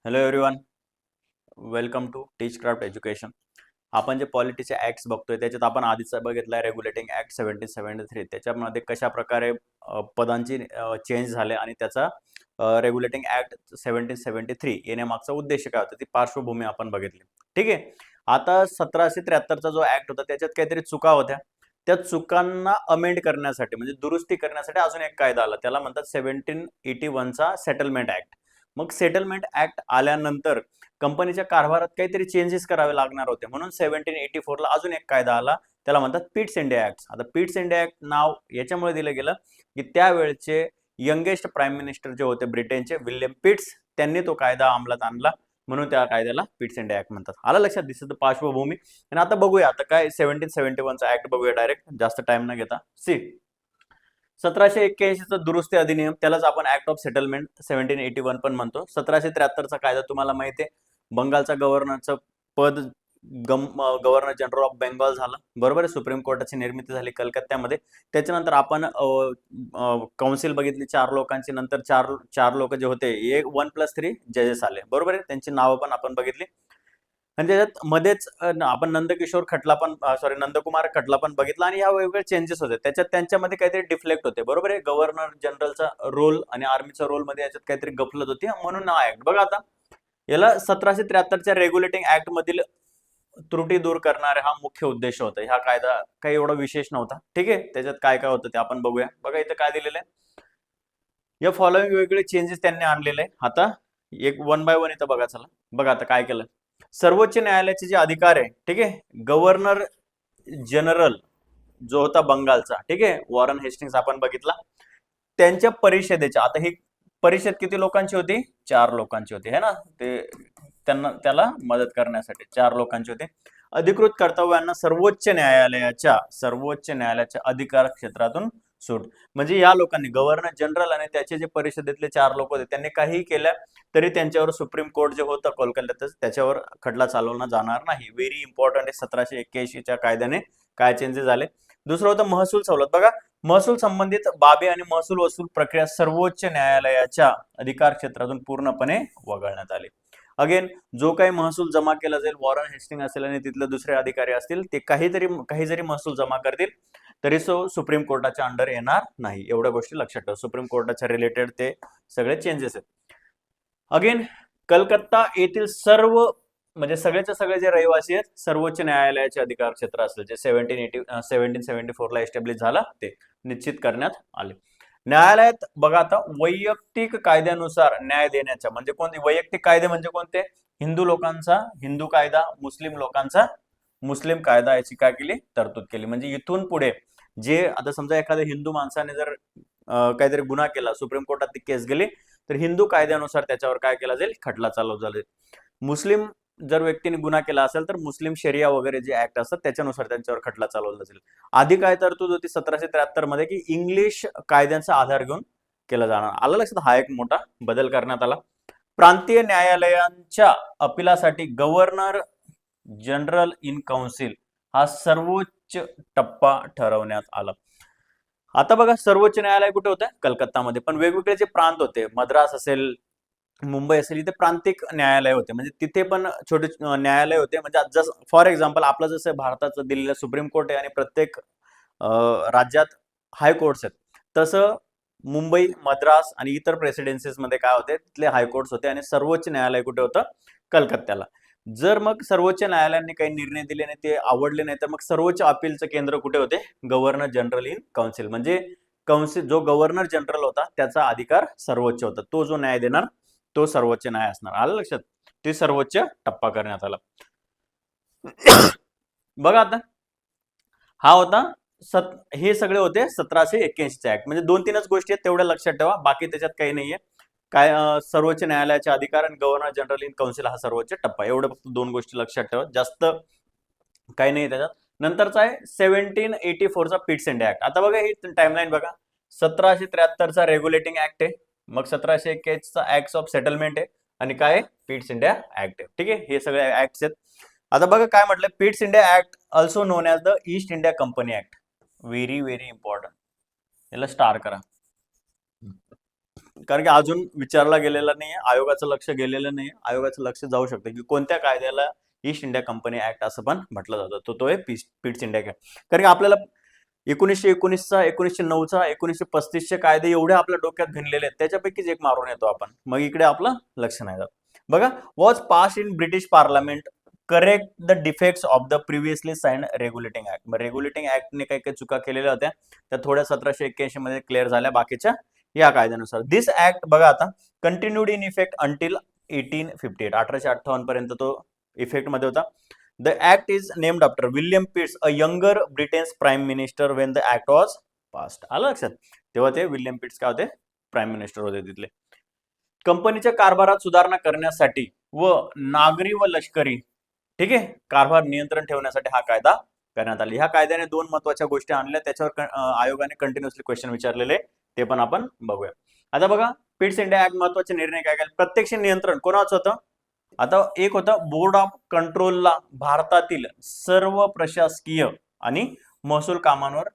Hello everyone, welcome to teach craft education. आपण जे पॉलिटीचे acts बघतोय त्याच्यात आपण आधीच बघितलाय रेग्युलेटिंग ऍक्ट 1773. त्याच्यामध्ये कशा प्रकारे पदांची चेंज झाले आणि त्याचा रेग्युलेटिंग ऍक्ट 1773 येण्यामागचा उद्देश काय होता ती पार्श्वभूमी आपण बघितली. ठीक आहे. आता 1773चा जो ऍक्ट होता त्याच्यात काहीतरी चुका होत्या. त्या चुकांना अमेंड करण्यासाठी म्हणजे दुरुस्ती करण्यासाठी अजून एक कायदा आला, त्याला म्हणतात 1781चा सेटलमेंट ऍक्ट. मग सेटलमेंट ऍक्ट आल्यानंतर कंपनीच्या कारभारात काहीतरी चेंजेस करावे लागणार होते, म्हणून 1784ला अजून एक कायदा आला, त्याला म्हणतात पिट्स इंडिया ऍक्ट. आता पिट्स इंडिया ऍक्ट नाव याच्यामुळे दिलं गेलं की त्यावेळचे यंगेस्ट प्राईम मिनिस्टर जे होते ब्रिटनचे विल्यम पिट्स, त्यांनी तो कायदा अंमलात आणला, म्हणून त्या कायद्याला पिट्स इंडिया ऍक्ट म्हणतात. आलं लक्षात? दिसत पार्श्वभूमी. आणि आता बघूया आता काय 1771चा ऍक्ट बघूया डायरेक्ट, जास्त टाइम न घेता. सी 1781चा दुरुस्ती अधिनियम, त्यालाच आपण ऍक्ट ऑफ सेटलमेंट 1781 पण म्हणतो. 1773चा कायदा तुम्हाला माहिती आहे, बंगालचा गव्हर्नरचं पद गव्हर्नर जनरल ऑफ बेंगॉल झालं, बरोबर आहे. सुप्रीम कोर्टाची निर्मिती झाली कलकत्त्यामध्ये. त्याच्यानंतर आपण काउन्सिल बघितली 4 लोकांची, नंतर चार लोक जे होते 1+3 जजेस आले, बरोबर आहे. त्यांची नावं पण आपण बघितली. आणि त्याच्यात मध्येच आपण नंदकुमार खटला पण बघितला आणि या वेगवेगळे चेंजेस होते त्याच्यात. त्यांच्यामध्ये काहीतरी डिफ्लेक्ट होते, बरोबर आहे. गव्हर्नर जनरलचा रोल आणि आर्मीचा रोल मध्ये याच्यात काहीतरी गफलत होती, म्हणून हा ऍक्ट बघा. आता याला 1773च्या रेग्युलेटिंग ऍक्ट मधील त्रुटी दूर करणारे हा मुख्य उद्देश होता. हा कायदा काही एवढा विशेष नव्हता. ठीक आहे. त्याच्यात काय काय होतं ते आपण बघूया. बघा इथं काय दिलेलं आहे, या फॉलोइंग वेगवेगळे चेंजेस त्यांनी आणलेले आहे. आता एक 1 बाय 1 इथं बघा. चला बघा आता काय केलं. सर्वोच्च न्यायालयाचे जे अधिकार आहे, ठीक आहे, गव्हर्नर जनरल जो होता बंगालचा, ठीक आहे, वॉरन हेस्टिंग्स आपण बघितला, त्यांच्या परिषदेच्या, आता ही परिषद किती लोकांची होती? 4 लोकांची होती, है ना. ते त्याला मदत करण्यासाठी 4 लोकांची होती. अधिकृत कर्तव्यांना सर्वोच्च न्यायालयाच्या अधिकार क्षेत्रातून सूट. म्हणजे या लोकांनी, गव्हर्नर जनरल आणि त्याचे जे परिषदेतले 4 लोक होते, त्यांनी काही केलं तरी त्यांच्यावर सुप्रीम कोर्ट जे होतं कोलकात्यातच, त्याच्यावर खटला चालवला जाणार नाही. व्हेरी इम्पॉर्टंट आहे. 1781च्या कायद्याने काय चेंजेस झाले. दुसरं होतं महसूल सवलत. बघा, महसूल संबंधित बाबी आणि महसूल वसूल प्रक्रिया सर्वोच्च न्यायालयाच्या अधिकार क्षेत्रातून पूर्णपणे वगळण्यात आली. अगेन, जो काही महसूल जमा केला जाईल, वॉरन हेस्टिंग असेल आणि तिथले दुसरे अधिकारी असतील, ते काही जरी महसूल जमा करतील तरी सुप्रीम कोर्टाच्या अंडर येणार नाही. एवढ्या गोष्टी लक्षात ठेवा. सुप्रीम कोर्टाच्या रिलेटेड ते सगळे चेंजेस आहेत. अगेन, कलकत्ता येथील सर्व म्हणजे सगळेचे सगळे जे रहिवासी आहेत, सर्वोच्च न्यायालयाचे अधिकार क्षेत्र असेल जे 1774ला एस्टॅब्लिश झाला, ते निश्चित करण्यात आले. न्यायालयात बघा आता वैयक्तिक कायद्यानुसार न्याय देण्याच्या, म्हणजे कोणते वैयक्तिक कायदे, म्हणजे कोणते? हिंदू लोकांचा हिंदू कायदा, मुस्लिम लोकांचा मुस्लिम कायदा, याची काय केली? तरतूद केली. म्हणजे इथून पुढे जे आता समजा एखाद्या हिंदू माणसाने जर काहीतरी गुन्हा केला, सुप्रीम कोर्टात ती केस गेली, तर हिंदू कायद्यानुसार त्याच्यावर काय केला जाईल? खटला चालवला जाईल. मुस्लिम जर व्यक्तीने गुन्हा केला असेल तर मुस्लिम शरिया वगैरे जे ऍक्ट असतात त्याच्यानुसार त्यांच्यावर खटला चालवला जाईल. आधी काय तरतूद होती 1773 मध्ये की इंग्लिश कायद्यांचा आधार घेऊन केला जाणार. आलं लक्षात? हा एक मोठा बदल करण्यात आला. प्रांतीय न्यायालयांच्या अपिलासाठी गव्हर्नर जनरल इन काउन्सिल हा सर्वोच्च टप्पा ठरवण्यात आला. आता बघा, सर्वोच्च न्यायालय कुठे होतं? कलकत्तामध्ये. पण वेगवेगळे जे प्रांत होते, मद्रास असेल, मुंबई असेल, इथे प्रांतिक न्यायालय होते. म्हणजे तिथे पण छोटे न्यायालय होते. म्हणजे जसं फॉर एक्झाम्पल आपलं जसं भारताचं दिल्लीला सुप्रीम कोर्ट आहे आणि प्रत्येक राज्यात हायकोर्ट्स आहेत, तसं मुंबई, मद्रास आणि इतर प्रेसिडेन्सीज मध्ये काय होते? तिथले हायकोर्ट्स होते. आणि सर्वोच्च न्यायालय कुठे होतं? कलकत्त्याला. जर मग सर्वोच्च न्यायालयाने काही निर्णय दिले आणि ते आवडले नाही, तर मग सर्वोच्च अपीलचं केंद्र कुठे होते? Governor general in council. म्हणजे काउन्सिल जो गव्हर्नर जनरल होता त्याचा अधिकार सर्वोच्च होता. तो जो न्याय देणार तो सर्वोच्च न्याय असणार. आलं लक्षात? ते सर्वोच्च टप्पा करण्यात आला. बघा आता, हा होता हे सगळे होते 1781चे ऍक्ट. म्हणजे 2-3च गोष्टी आहेत तेवढ्या लक्षात ठेवा, बाकी त्याच्यात काही नाहीये. काय सर्वोच्च न्यायालयाचे अधिकार आणि गव्हर्नर जनरल इन काउन्सिल हा सर्वोच्च टप्पा, एवढं फक्त 2 गोष्टी लक्षात ठेवा, जास्त काही नाही त्याच्यात. नंतरचा आहे 1784चा पिट्स इंडिया ऍक्ट. आता बघा ही टाइमलाईन बघा. 1773चा रेग्युलेटिंग ऍक्ट आहे, मग 1781चा ऍक्ट ऑफ सेटलमेंट आहे, आणि काय? पिट्स इंडिया ऍक्ट आहे. ठीक आहे, हे सगळे ऍक्ट्स आहेत. आता बघा काय म्हटलं, Pitt's India act also non as the east India company act. Very very important, याला स्टार करा. कारण की अजून विचारला गेलेला नाहीये, आयोगाचं लक्ष गेलेलं नाही. आयोगाचं लक्ष जाऊ शकतं की कोणत्या कायद्याला ईस्ट इंडिया कंपनी ऍक्ट असं पण म्हटलं जातं. तो आहे पिट्स इंडिया ऍक्ट. कारण की आपल्याला 1919चा, 1909चा, 1935चे कायदे एवढे आपल्या डोक्यात भिनलेले आहेत, त्याच्यापैकीच एक मारून येतो आपण, मग इकडे आपलं लक्ष नाही जात. बघा, was pass in British parliament correct the defects of the previously sign regulating act. मग रेग्युलेटिंग ऍक्टने काही काही चुका केलेल्या होत्या, त्या थोड्या 1781 मध्ये क्लिअर झाल्या, बाकीच्या या कायद्यानुसार. दिस ऍक्ट बघा आता कंटिन्यूड इन इफेक्ट अंटिल 1858. 1858 पर्यंत तो इफेक्ट मध्ये होता. The act is named after William Pitts, a younger Britain's prime minister when the act was passed. आलं लक्षात? तेव्हा ते विल्यम पिट्स काय होते? प्राईम मिनिस्टर होते तिथले. कंपनीच्या कारभारात सुधारणा करण्यासाठी व नागरी व लष्करी, ठीक आहे, कारभार नियंत्रण ठेवण्यासाठी हा कायदा करण्यात आला. ह्या कायद्याने दोन महत्वाच्या गोष्टी आणल्या, त्याच्यावर आयोगाने कंटिन्युअसली क्वेश्चन विचारलेले, ते पण आपण बघूया. आता बघा, पिट्स इंडिया ऍक्ट महत्वाचे निर्णय काय केले? प्रत्यक्ष नियंत्रण कोणाचं होतं? आता एक होतं बोर्ड ऑफ कंट्रोलला भारतातील सर्व प्रशासकीय आणि महसूल कामांवर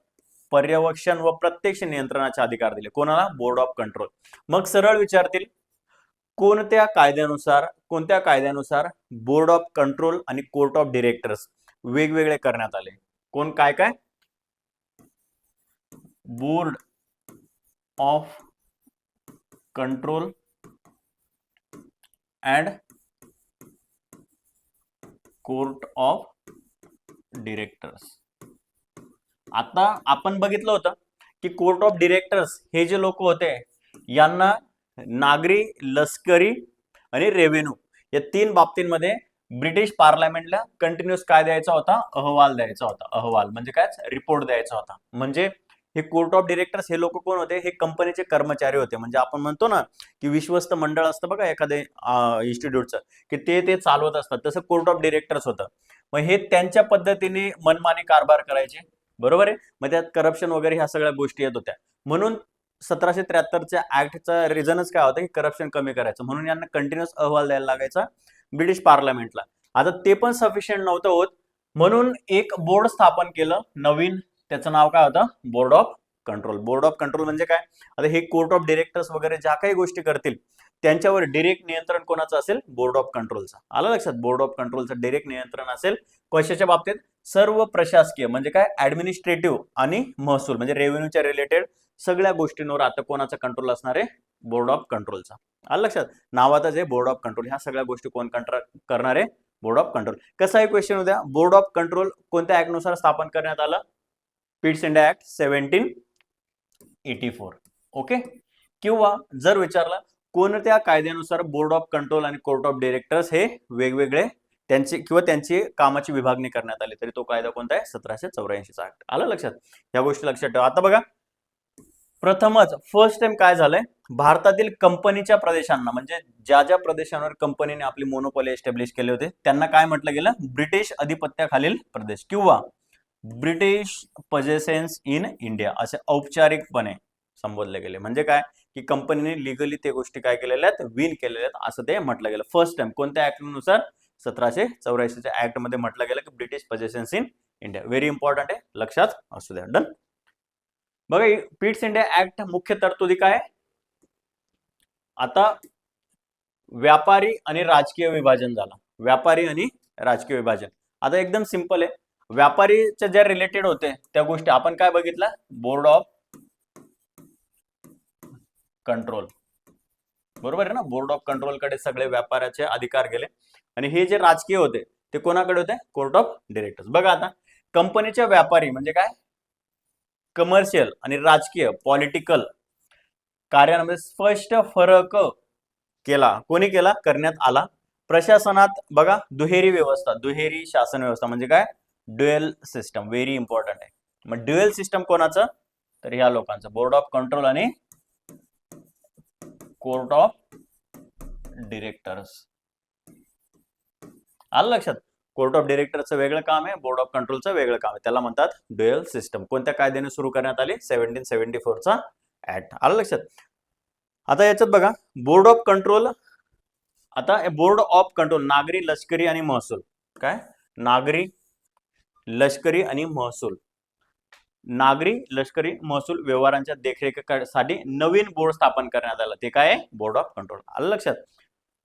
पर्यवेक्षण व प्रत्यक्ष नियंत्रणाचे अधिकार दिले. कोणाला? Board of control. मग सरळ विचारतील, कोणत्या कायद्यानुसार बोर्ड ऑफ कंट्रोल आणि कोर्ट ऑफ डिरेक्टर्स वेगवेगळे करण्यात आले? कोण काय काय? Board of control and court of directors. आता आपण बघितलं होतं की कोर्ट ऑफ डिरेक्टर्स हे जे लोक होते, यांना नागरी, लष्करी आणि रेव्हेन्यू या तीन बाबतींमध्ये ब्रिटिश पार्लमेंटला कंटिन्युअस काय द्यायचा होता? अहवाल द्यायचा होता. अहवाल म्हणजे काय? रिपोर्ट द्यायचा होता. म्हणजे हे कोर्ट ऑफ डिरेक्टर्स हे लोक कोण होते? हे कंपनीचे कर्मचारी होते. म्हणजे आपण म्हणतो ना की विश्वस्त मंडळ असतं बघा एखाद्या इन्स्टिट्यूटचं, की ते चालवत असतात, तसं कोर्ट ऑफ डिरेक्टर्स होतं. मग हे त्यांच्या पद्धतीने मनमानी कारभार करायचे, बरोबर आहे. मग त्यात करप्शन वगैरे ह्या सगळ्या गोष्टी येत होत्या. म्हणून 1773च्या ऍक्टचा रिझनच काय होतं की करप्शन कमी करायचं, म्हणून यांना कंटिन्युअस अहवाल द्यायला लागायचा ब्रिटिश पार्लमेंटला. आता ते पण सफिशियंट नव्हतं होत, म्हणून एक बोर्ड स्थापन केलं नवीन, त्याचं नाव काय होतं? Board of control. Board of control म्हणजे काय? आता हे कोर्ट ऑफ डिरेक्टर्स वगैरे ज्या काही गोष्टी करतील त्यांच्यावर डायरेक्ट नियंत्रण कोणाचं असेल? बोर्ड ऑफ कंट्रोलचा. आलं लक्षात? बोर्ड ऑफ कंट्रोलचं डायरेक्ट नियंत्रण असेल कशाच्या बाबतीत? सर्व प्रशासकीय म्हणजे काय? ऍडमिनिस्ट्रेटिव्ह आणि महसूल म्हणजे रेव्हेन्यूच्या रिलेटेड सगळ्या गोष्टींवर आता कोणाचा कंट्रोल असणार आहे? बोर्ड ऑफ कंट्रोलचा. आलं लक्षात? नावातच आहे बोर्ड ऑफ कंट्रोल. ह्या सगळ्या गोष्टी कोण करणार आहे? Board of control. कसा आहे क्वेश्चन उद्या? बोर्ड ऑफ कंट्रोल कोणत्या ऍक्ट नुसार स्थापन करण्यात आलं? Pitt's India act 1784. ओके. किंवा जर विचारलं कोणत्या कायद्यानुसार बोर्ड ऑफ कंट्रोल आणि कोर्ट ऑफ डिरेक्टर्स हे वेगवेगळे त्यांची कामाची विभागणी करण्यात आली, तरी तो कायदा कोणता आहे? 1784चा ऍक्ट. आलं लक्षात? या गोष्टी लक्षात ठेवा. आता बघा, प्रथमच फर्स्ट टाइम काय झालंय, भारतातील कंपनीच्या प्रदेशांना म्हणजे ज्या ज्या प्रदेशांवर कंपनीने आपली मोनोपॉली एस्टॅब्लिश केले होते त्यांना काय म्हटलं गेलं? ब्रिटिश अधिपत्याखालील प्रदेश किंवा ब्रिटिश पजेशन्स इन इंडिया असे औपचारिकपणे संबोधले गेले. म्हणजे काय की कंपनीने लिगली ते गोष्टी काय केलेल्या आहेत? विन केलेल्या आहेत असं ते म्हटलं गेलं. फर्स्ट टाइम कोणत्या ऍक्ट नुसार? 1784च्या ऍक्ट मध्ये म्हटलं गेलं की British possessions in India. Very important आहे, लक्षात असू द्या. डन. बघा, पिट्स इंडिया ऍक्ट मुख्य तरतुदी काय? आता व्यापारी आणि राजकीय विभाजन झाला. व्यापारी आणि राजकीय विभाजन आता एकदम सिंपल आहे. व्यापारीच्या ज्या रिलेटेड होते त्या गोष्टी आपण काय बघितलं? बोर्ड ऑफ कंट्रोल, बरोबर आहे ना? बोर्ड ऑफ कंट्रोल कडे सगळे व्यापाराचे अधिकार गेले आणि हे जे राजकीय होते ते कोणाकडे होते? Court of directors. बघा, आता कंपनीच्या व्यापारी म्हणजे काय? कमर्शियल आणि राजकीय पॉलिटिकल कार्यामध्ये स्पष्ट फरक केला. कोणी केला? करण्यात आला. प्रशासनात बघा, दुहेरी व्यवस्था, दुहेरी शासन व्यवस्था म्हणजे काय? Dual system. व्हेरी इम्पॉर्टंट आहे. मग ड्युअल सिस्टम कोणाचं? तर ह्या लोकांचं, बोर्ड ऑफ कंट्रोल आणि कोर्ट ऑफ डिरेक्टर्स. आलं लक्षात? कोर्ट ऑफ डिरेक्टरचं वेगळं काम आहे, बोर्ड ऑफ कंट्रोलचं वेगळं काम आहे. त्याला म्हणतात ड्युअल सिस्टम. कोणत्या कायद्याने सुरू करण्यात आली? 1774चा ऍक्ट. आलं लक्षात? आता याच्यात बघा, बोर्ड ऑफ कंट्रोल, आता बोर्ड ऑफ कंट्रोल नागरी, लष्करी आणि महसूल. काय? नागरी, लष्करी आणि महसूल. नागरी लष्करी महसूल व्यवहारांच्या देखरेखीसाठी नवीन बोर्ड स्थापन करण्यात आलं. ते काय आहे? Board of control. आलं लक्षात?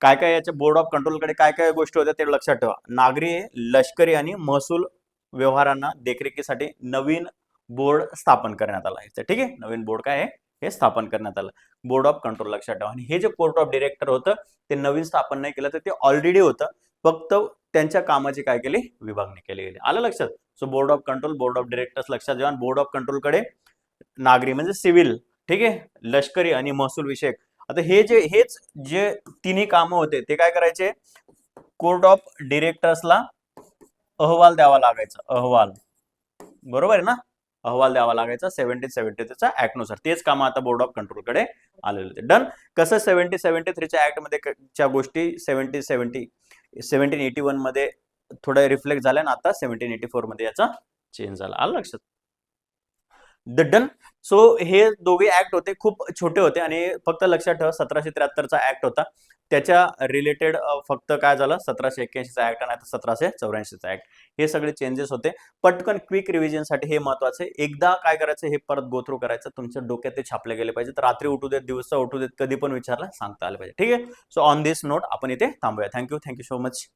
काय काय याच्या बोर्ड ऑफ कंट्रोलकडे काय काय गोष्टी होत्या ते लक्षात ठेवा. नागरी लष्करी आणि महसूल व्यवहारांना देखरेखीसाठी नवीन बोर्ड स्थापन करण्यात आला आहे. ठीक आहे, नवीन बोर्ड काय आहे हे स्थापन करण्यात आलं. बोर्ड ऑफ कंट्रोल लक्षात ठेवा. आणि हे जे कोर्ट ऑफ डिरेक्टर होतं ते नवीन स्थापन नाही केलं, तर ते ऑलरेडी होतं, फक्त त्यांच्या कामाची काय केली? विभागणी केली गेली. आलं लक्षात? So board of control, board of directors लक्षात ठेवा. बोर्ड ऑफ कंट्रोलकडे नागरी म्हणजे सिव्हिल, ठीक आहे, लष्करी आणि महसूल विषयक. आता हेच जे तिन्ही कामं होते ते काय करायचे? कोर्ट ऑफ डिरेक्टर्सला अहवाल द्यावा लागायचा. अहवाल, बरोबर आहे ना? अहवाल द्यावा लागायचा 1773च्या ऍक्ट नुसार. तेच काम आता बोर्ड ऑफ कंट्रोलकडे आलेले होते. डन. कसं 1773च्या ऍक्ट मध्ये च्या गोष्टी 1781 मध्ये थोडं रिफ्लेक्ट झाल्या ना, आता 1784 मध्ये याचा चेंज झाला. आलं लक्षात? डन. सो हे दोघे ऍक्ट होते, खूप छोटे होते आणि फक्त लक्षात ठेवा 1773चा ऍक्ट होता, त्याच्या रिलेटेड फक्त काय झालं 1781चा ऍक्ट आणि 1784चा ऍक्ट, हे सगळे चेंजेस होते. पटकन क्विक रिव्हिजन साठी हे महत्वाचं आहे. एकदा काय करायचं हे परत गो थ्रू करायचं, तुमच्या डोक्यात ते छापले गेले पाहिजे. तर रात्री उठू देत, दिवसा उठू देत, कधी पण विचारला सांगता आलं पाहिजे. ठीक आहे. सो ऑन दिस नोट आपण इथे थांबूया. Thank you so much.